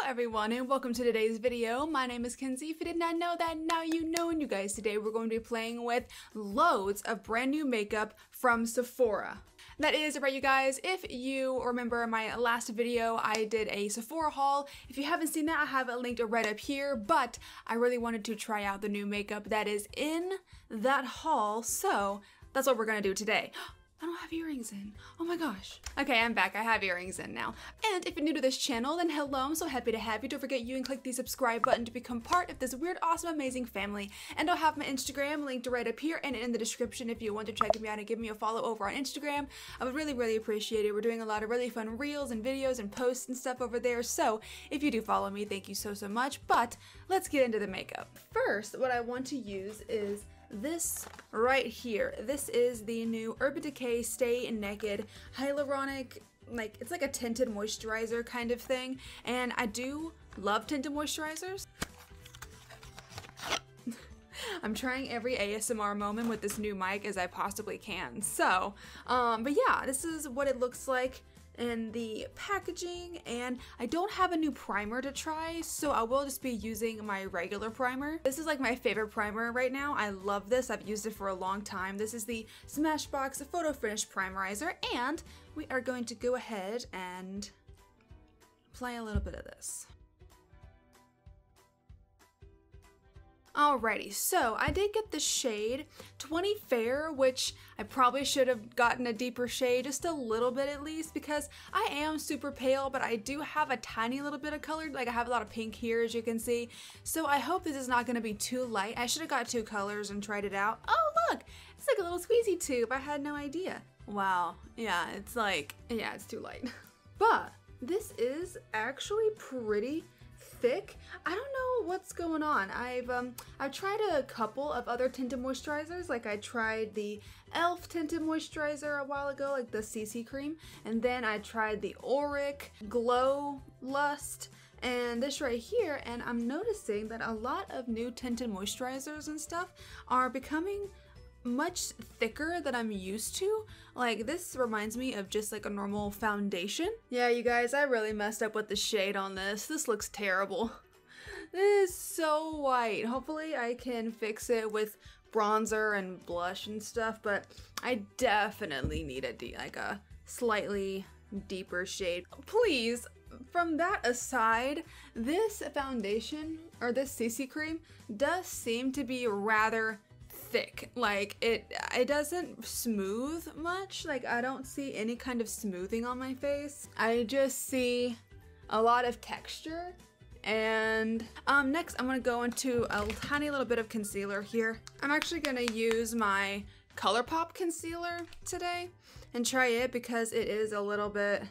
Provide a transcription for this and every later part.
everyone, and welcome to today's video. My name is Kenzie. If you did not know that, now you know. And you guys, today we're going to be playing with loads of brand new makeup from Sephora. That is right, you guys. If you remember my last video, I did a Sephora haul. If you haven't seen that, I have it linked right up here, but I really wanted to try out the new makeup that is in that haul, so that's what we're gonna do today. I don't have earrings in. Oh my gosh. Okay, I'm back. I have earrings in now. And if you're new to this channel, then hello, I'm so happy to have you. Don't forget you and click the subscribe button to become part of this weird, awesome, amazing family. And I'll have my Instagram linked right up here and in the description if you want to check me out and give me a follow over on Instagram. I would really appreciate it. We're doing a lot of really fun reels and videos and posts and stuff over there. So if you do follow me, thank you so much. But let's get into the makeup. First, what I want to use is this right here. This is the new Urban Decay Stay Naked Hyaluronic, it's like a tinted moisturizer kind of thing, and I do love tinted moisturizers. I'm trying every ASMR moment with this new mic as I possibly can. So, but yeah, this is what it looks like in the packaging, and I don't have a new primer to try, so I will just be using my regular primer. This is like my favorite primer right now. I love this. I've used it for a long time. This is the SmashBox Photo Finish Primerizer, and we are going to go ahead and apply a little bit of this. Alrighty, so I did get the shade 20 Fair, which I probably should have gotten a deeper shade, just a little bit at least, because I am super pale, but I do have a tiny little bit of color. Like, I have a lot of pink here, as you can see. So I hope this is not going to be too light. I should have got two colors and tried it out. Oh, look! It's like a little squeezy tube. I had no idea. Wow. Yeah, it's like, yeah, it's too light. But this is actually pretty thick. I don't know what's going on. I've tried a couple of other tinted moisturizers. Like, I tried the e.l.f. tinted moisturizer a while ago, like the CC cream, and then I tried the Auric Glow Lust and this right here, and I'm noticing that a lot of new tinted moisturizers and stuff are becoming much thicker than I'm used to. Like, this reminds me of just like a normal foundation. Yeah, you guys, I really messed up with the shade on this. This looks terrible. This is so white. Hopefully I can fix it with bronzer and blush and stuff, but I definitely need a slightly deeper shade. Please, from that aside, this foundation, or this CC cream, does seem to be rather thick. Like, it doesn't smooth much. Like, I don't see any kind of smoothing on my face. I just see a lot of texture. And next I'm gonna go into a tiny little bit of concealer here. I'm actually gonna use my ColourPop concealer today and try it because it is a little bit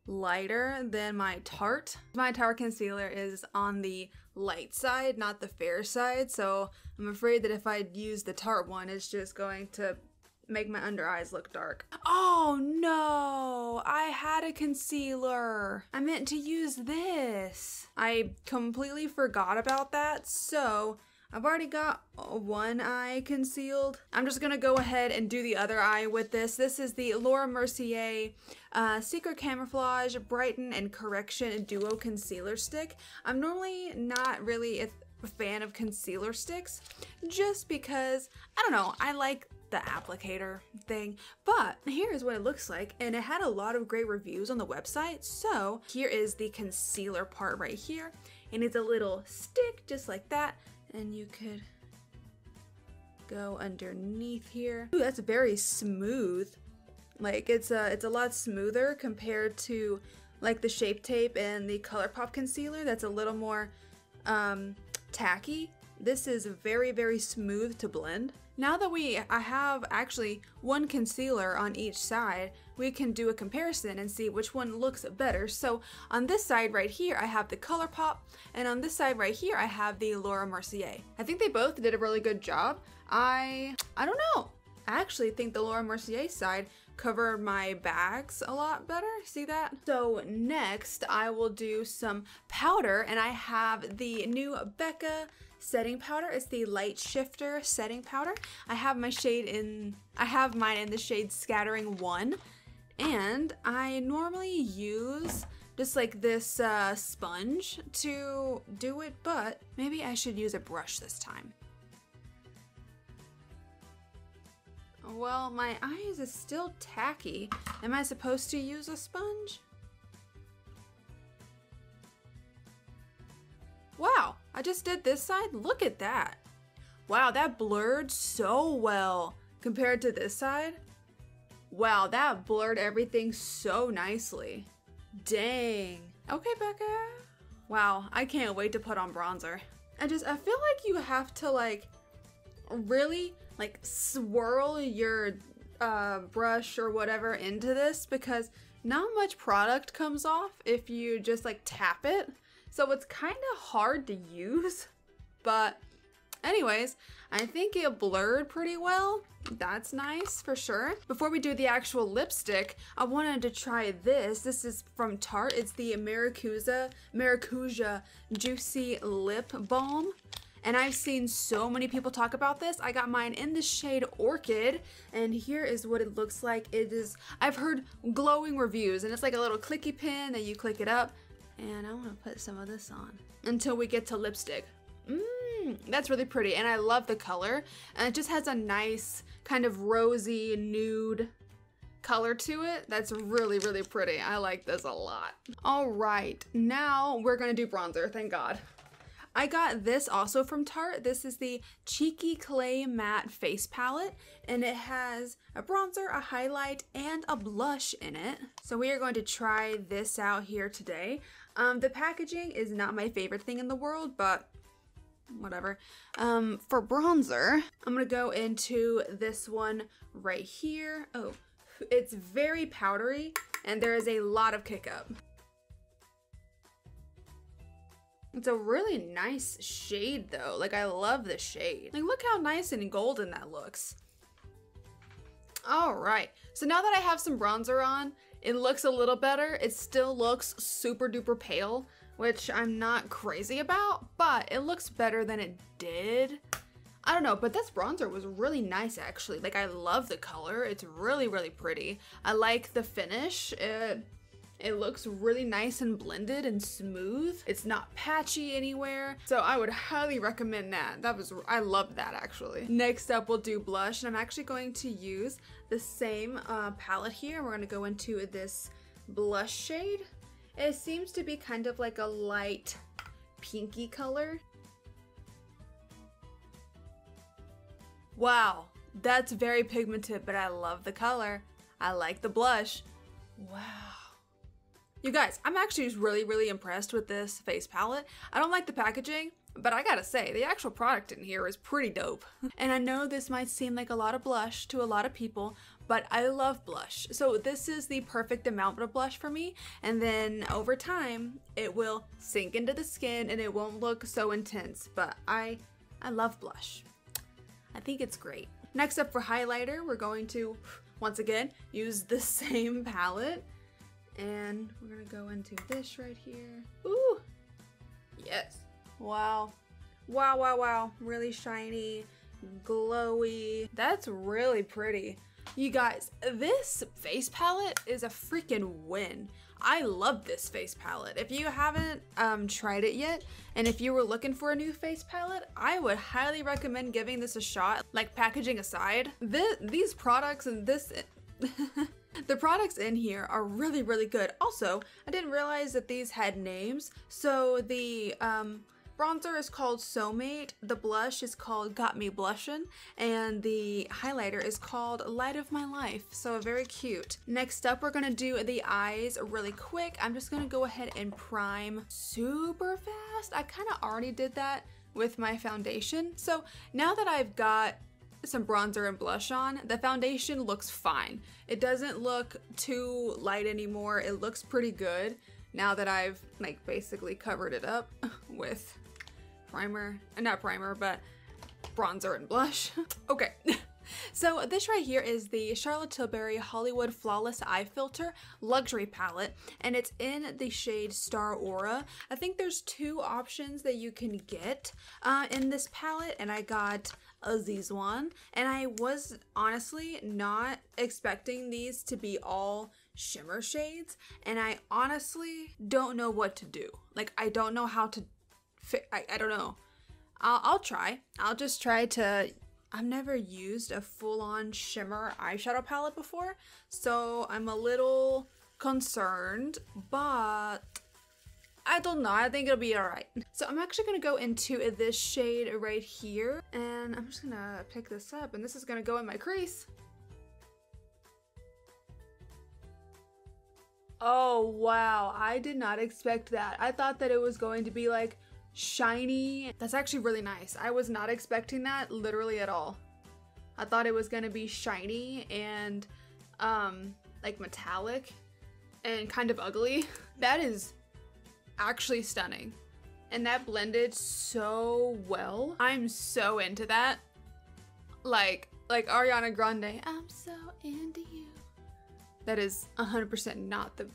lighter than my Tarte. My Tarte concealer is on the light side, not the fair side, so I'm afraid that if I use the Tarte one, it's just going to make my under eyes look dark. Oh no, I had a concealer. I meant to use this. I completely forgot about that, so I've already got one eye concealed. I'm just gonna go ahead and do the other eye with this. This is the Laura Mercier Secret Camouflage Brighten and Correction Duo Concealer Stick. I'm normally not really a fan of concealer sticks, just because, I don't know, I like the applicator thing. But here's what it looks like, and it had a lot of great reviews on the website. So here is the concealer part right here, and it's a little stick just like that. And you could go underneath here. Ooh, that's very smooth. Like, it's a lot smoother compared to like the Shape Tape and the ColourPop concealer. That's a little more tacky. This is very smooth to blend. Now that I have actually one concealer on each side, we can do a comparison and see which one looks better. So on this side right here, I have the ColourPop, and on this side right here, I have the Laura Mercier. I think they both did a really good job. I don't know. I actually think the Laura Mercier side covered my bags a lot better. See that? So next, I will do some powder, and I have the new Becca setting powder. It's the Light Shifter setting powder. I have mine in the shade Scattering 1, and I normally use just like this sponge to do it, but maybe I should use a brush this time. Well, my eyes is still tacky. Am I supposed to use a sponge? Wow, I just did this side. Look at that. Wow, that blurred so well compared to this side. Wow, that blurred everything so nicely. Dang. Okay, Becca. Wow, I can't wait to put on bronzer. I feel like you have to like really like swirl your brush or whatever into this because not much product comes off if you just like tap it. So it's kind of hard to use, but anyways, I think it blurred pretty well. That's nice for sure. Before we do the actual lipstick, I wanted to try this. This is from Tarte. It's the Maracuja Juicy Lip Balm. And I've seen so many people talk about this. I got mine in the shade Orchid, and here is what it looks like. I've heard glowing reviews, and it's like a little clicky pin that you click it up. And I want to put some of this on until we get to lipstick. That's really pretty, and I love the color. And it just has a nice kind of rosy nude color to it. That's really, really pretty. I like this a lot. All right, now we're gonna do bronzer, thank God. I got this also from Tarte. This is the Cheeky Clay Matte Face Palette, and it has a bronzer, a highlight, and a blush in it. So we are going to try this out here today. The packaging is not my favorite thing in the world, but whatever. For bronzer, I'm gonna go into this one right here. Oh, it's very powdery, and there is a lot of kick up. It's a really nice shade though. Like, I love the shade. Like, look how nice and golden that looks. All right, so now that I have some bronzer on, it looks a little better. It still looks super duper pale, which I'm not crazy about, but it looks better than it did. I don't know, but this bronzer was really nice actually. Like, I love the color. It's really, really pretty. I like the finish. It looks really nice and blended and smooth. It's not patchy anywhere. So I would highly recommend that. I loved that actually. Next up, we'll do blush. And I'm actually going to use the same palette here. We're gonna go into this blush shade. It seems to be kind of like a light pinky color. Wow, that's very pigmented, but I love the color. I like the blush. Wow. You guys, I'm actually just really, really impressed with this face palette. I don't like the packaging, but I gotta say, the actual product in here is pretty dope. And I know this might seem like a lot of blush to a lot of people, but I love blush. So this is the perfect amount of blush for me. And then over time, it will sink into the skin and it won't look so intense, but I love blush. I think it's great. Next up for highlighter, we're going to, once again, use the same palette. And we're gonna go into this right here. Ooh, yes. Wow. Wow, wow, wow. Really shiny, glowy. That's really pretty. You guys, this face palette is a freaking win. I love this face palette. If you haven't tried it yet, and if you were looking for a new face palette, I would highly recommend giving this a shot. Like, packaging aside, these products and this the products in here are really, really good. Also, I didn't realize that these had names. So the bronzer is called Soulmate, the blush is called Got Me Blushin', and the highlighter is called Light of My Life. So very cute. Next up, we're gonna do the eyes really quick. I'm just gonna go ahead and prime super fast. I kind of already did that with my foundation. So now that I've got some bronzer and blush on, the foundation looks fine. It doesn't look too light anymore. It looks pretty good now that I've like basically covered it up with not primer, but bronzer and blush. Okay. So this right here is the Charlotte Tilbury Hollywood Flawless Eye Filter Luxury Palette, and it's in the shade Star Aura. I think there's two options that you can get in this palette, and I got these one, and I was honestly not expecting these to be all shimmer shades, and I honestly don't know what to do. Like, I don't know how to I don't know. I'll try. I'll just try to. I've never used a full-on shimmer eyeshadow palette before, so I'm a little concerned, but I don't know. I think it'll be alright. So I'm actually going to go into this shade right here, and I'm just going to pick this up, and this is going to go in my crease. Oh, wow. I did not expect that. I thought that it was going to be like shiny. That's actually really nice. I was not expecting that literally at all. I thought it was going to be shiny and like metallic and kind of ugly. That is actually stunning. And that blended so well. I'm so into that. Like Ariana Grande, I'm so into you. That is 100% not the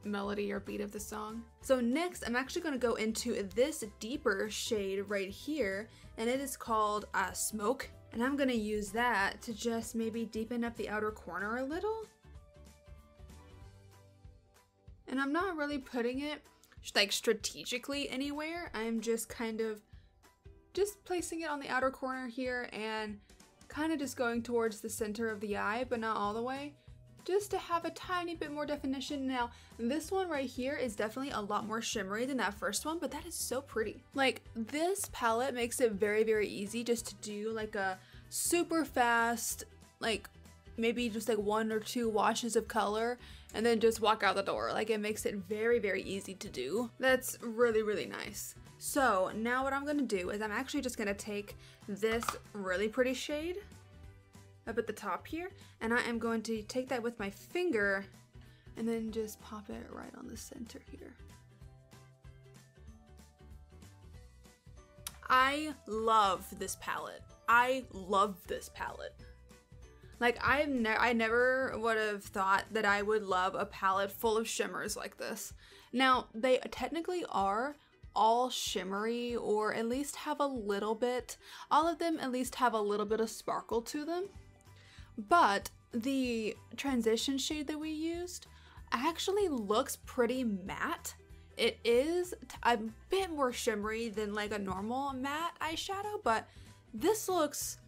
melody or beat of the song. So next, I'm actually going to go into this deeper shade right here, and it is called Smoke. And I'm going to use that to just maybe deepen up the outer corner a little. And I'm not really putting it like strategically anywhere. I'm just kind of just placing it on the outer corner here and kind of just going towards the center of the eye, but not all the way, just to have a tiny bit more definition. Now, this one right here is definitely a lot more shimmery than that first one, but that is so pretty. Like, this palette makes it very, very easy just to do like a super fast, like maybe just like 1 or 2 washes of color and then just walk out the door. Like, it makes it very, very easy to do. That's really, really nice. So now what I'm gonna do is I'm actually just gonna take this really pretty shade up at the top here, and I am going to take that with my finger and then just pop it right on the center here. I love this palette. I love this palette. Like, I never would have thought that I would love a palette full of shimmers like this. Now, they technically are all shimmery, or at least have a little bit, all of them at least have a little bit of sparkle to them. But the transition shade that we used actually looks pretty matte. It is a bit more shimmery than like a normal matte eyeshadow, but this looks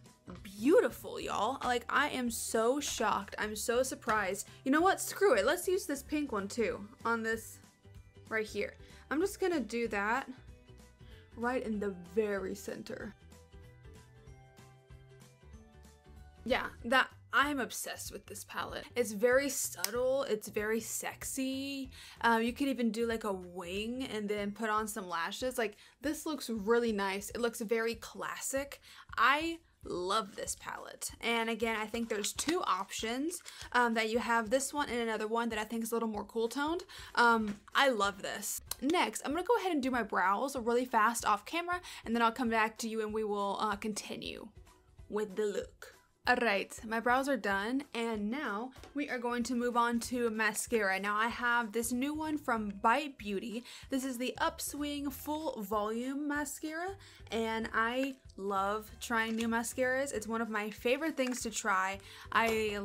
beautiful, y'all. Like, I am so shocked. I'm so surprised. You know what? Screw it. Let's use this pink one too on this right here. I'm just gonna do that right in the very center. Yeah, I'm obsessed with this palette. It's very subtle, it's very sexy. You could even do like a wing and then put on some lashes. Like, this looks really nice. It looks very classic. I love this palette. And again, I think there's 2 options that you have, this one and another one that I think is a little more cool toned. I love this. Next, I'm gonna go ahead and do my brows really fast off camera, and then I'll come back to you and we will continue with the look. Alright, my brows are done, and now we are going to move on to mascara. Now, I have this new one from Bite Beauty. This is the Upswing Full Volume Mascara, and I love trying new mascaras. It's one of my favorite things to try. I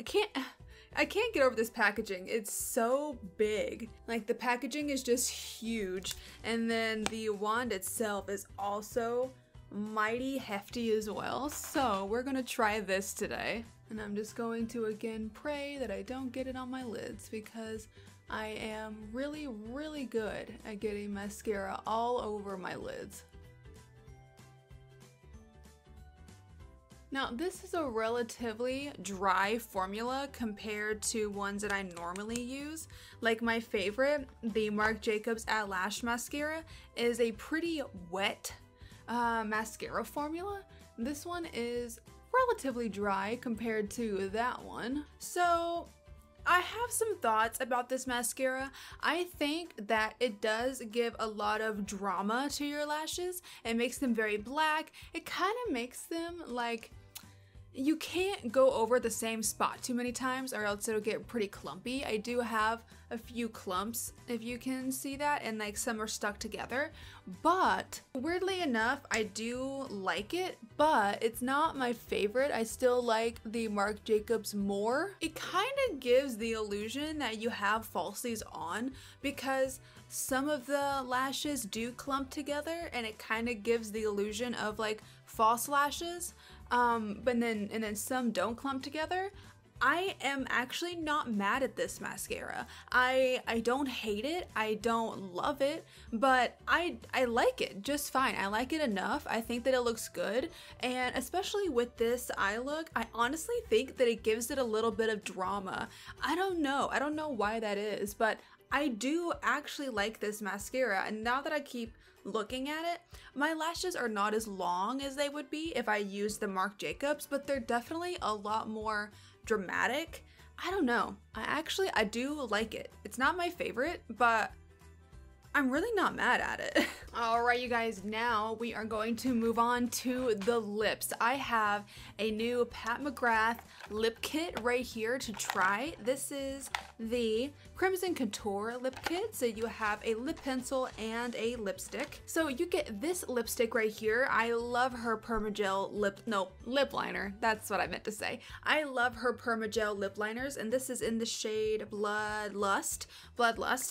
can't get over this packaging. It's so big. Like, the packaging is just huge, and then the wand itself is also mighty hefty as well. So we're gonna try this today, and I'm just going to again pray that I don't get it on my lids, because I am really, really good at getting mascara all over my lids. Now, this is a relatively dry formula compared to ones that I normally use. Like, my favorite, the Marc Jacobs At Lash Mascara, is a pretty wet mascara formula. This one is relatively dry compared to that one. So I have some thoughts about this mascara. I think that it does give a lot of drama to your lashes. It makes them very black. It kind of makes them like, you can't go over the same spot too many times or else it'll get pretty clumpy. I do have a few clumps, if you can see that, and like some are stuck together. But weirdly enough, I do like it, but it's not my favorite. I still like the Marc Jacobs more. It kind of gives the illusion that you have falsies on because some of the lashes do clump together and it kind of gives the illusion of like false lashes. But then some don't clump together. I am actually not mad at this mascara. I don't hate it, I don't love it, but I like it just fine. I like it enough. I think that it looks good, and especially with this eye look, I honestly think that it gives it a little bit of drama. I don't know why that is, but I do actually like this mascara, and now that I keep looking at it, my lashes are not as long as they would be if I used the Marc Jacobs, but they're definitely a lot more dramatic. I don't know. I do like it. It's not my favorite, but I'm really not mad at it. Alright you guys, now we are going to move on to the lips. I have a new Pat McGrath lip kit right here to try. This is the Crimson Couture lip kit. So you have a lip pencil and a lipstick. So you get this lipstick right here. I love her permagel lip liner. That's what I meant to say. I love her permagel lip liners, and this is in the shade Bloodlust.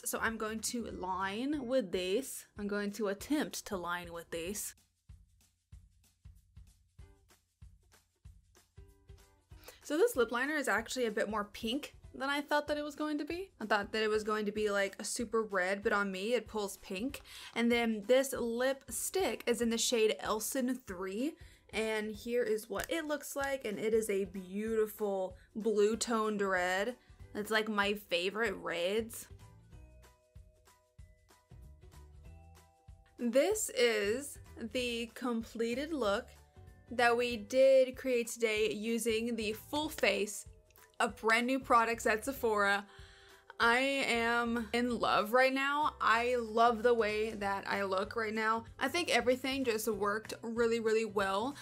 So I'm going to line with this. I'm going to attempt to line with this. So this lip liner is actually a bit more pink than I thought that it was going to be. I thought that it was going to be like a super red, but on me it pulls pink. And then this lipstick is in the shade Elson 3. And here is what it looks like, and it is a beautiful blue toned red. It's like my favorite reds. This is the completed look that we did create today using the full face of brand new products at Sephora. I am in love right now. I love the way that I look right now. I think everything just worked really, really well.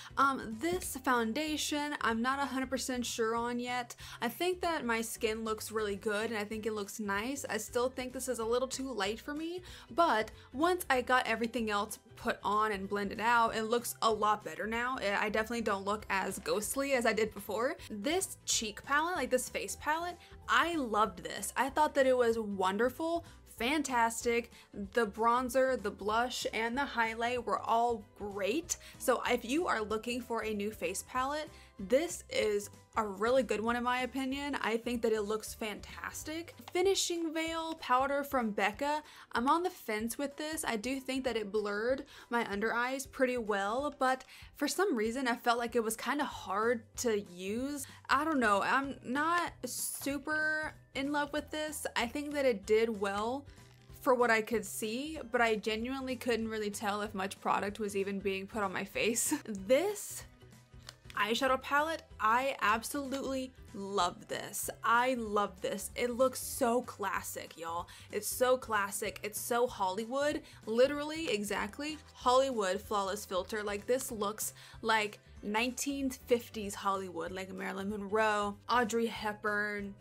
This foundation, I'm not 100% sure on yet. I think that my skin looks really good and I think it looks nice. I still think this is a little too light for me, but once I got everything else put on and blended out, it looks a lot better now. I definitely don't look as ghostly as I did before. This cheek palette, like this face palette, I loved this. I thought that it was wonderful, fantastic. The bronzer, the blush, and the highlight were all great. So if you are looking for a new face palette, this is a really good one in my opinion. I think that it looks fantastic. Finishing Veil powder from Becca. I'm on the fence with this. I do think that it blurred my under eyes pretty well, but for some reason I felt like it was kind of hard to use. I don't know. I'm not super in love with this. I think that it did well for what I could see, but I genuinely couldn't really tell if much product was even being put on my face. This eyeshadow palette, I absolutely love this. I love this. It looks so classic, y'all. It's so classic. It's so Hollywood. Literally, exactly, Hollywood flawless filter. Like this looks like 1950s Hollywood, like Marilyn Monroe, Audrey Hepburn.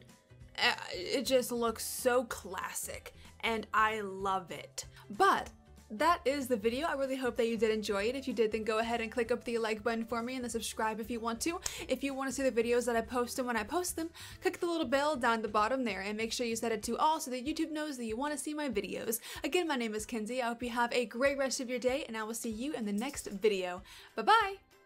It just looks so classic and I love it. But that is the video. I really hope that you did enjoy it. If you did, then go ahead and click up the like button for me and then subscribe if you want to. If you want to see the videos that I post and when I post them, click the little bell down the bottom there and make sure you set it to all so that YouTube knows that you want to see my videos. Again, my name is Kenzie. I hope you have a great rest of your day and I will see you in the next video. Bye-bye!